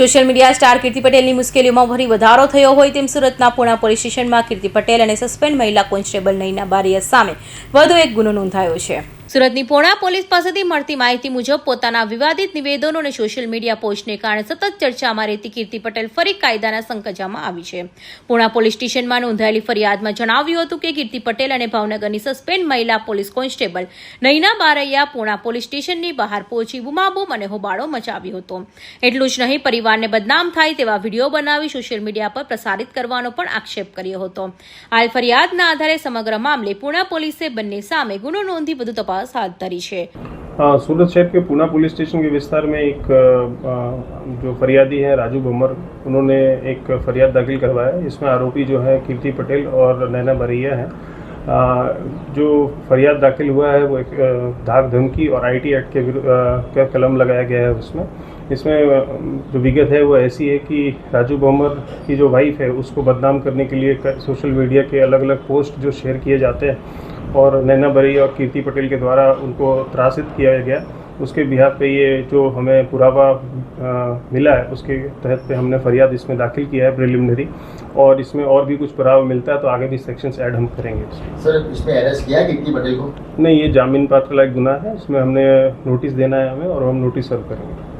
Social media star કીર્તિ પટેલની મુશ્કેલીઓમાં ફરી વધારો થયો હોય તેમ સુરતના પૂણા પોલીસ સ્ટેશનમાં કીર્તિ પટેલ અને સસ્પેન્ડ મહિલા કોન્સ્ટેબલ નયના બારિયા સામે વધુ એક ગુનો નોંધાયો છે। સુરતની પૂણા પોલીસ પાસેથી મળતી માહિતી મુજબ પોતાના વિવાદિત નિવેદનો અને સોશિયલ મીડિયા પોસ્ટને કારણે સતત ચર્ચામાં રહેતી કીર્તિ પટેલ ફરી કાયદાના સંકજામાં આવી છે। પૂણા પોલીસ સ્ટેશનમાં નોંધાયેલી ફરિયાદમાં જણાવ્યું હતું કે કીર્તિ પટેલ અને ભાવનગરની સસ્પેન્ડ મહિલા police constable Nayana Baraiya Puna police સ્ટેશનની બહાર પહોંચી બૂમાબૂમ અને હોબાળો મચાવ્યો હતો। એટલું જ નહીં, પરિવારને બદનામ થાય તેવા વિડીયો બનાવી સોશિયલ મીડિયા પર પ્રસારિત કરવાનો પણ આક્ષેપ કર્યો હતો। હાલ ફરિયાદના આધારે સમગ્ર મામલે પૂણા પોલીસે બંને સામે ગુનો નોંધી વધુ તપાસ हाथ धरी है। सूरत शहर के पूना पुलिस स्टेशन के विस्तार में एक जो फरियादी है राजू भम्मर, उन्होंने एक फरियाद दाखिल करवाया है। इसमें आरोपी जो है कीर्ति पटेल और नैना बारैया है। जो फरियाद दाखिल हुआ है वो एक धाक धमकी और आईटी एक्ट के कलम लगाया गया है। इसमें जो विगत है वो ऐसी है कि राजू भम्मर की जो वाइफ है उसको बदनाम करने के लिए सोशल मीडिया के अलग अलग पोस्ट जो शेयर किए जाते हैं और नैना बारैया और कीर्ति पटेल के द्वारा उनको त्रासित किया गया, उसके बिहाफ पे ये जो हमें पुरावा मिला है उसके तहत पे हमने फरियाद इसमें दाखिल किया है प्रिलिमिनरी, और इसमें और भी कुछ पुरावा मिलता है तो आगे भी सेक्शंस ऐड हम करेंगे। सर, इसमें अरेस्ट किया कीर्ति पटेल को? नहीं, ये जामीन पात्र लायक गुना है। इसमें हमने नोटिस देना है हमें और हम नोटिस सर्व करेंगे।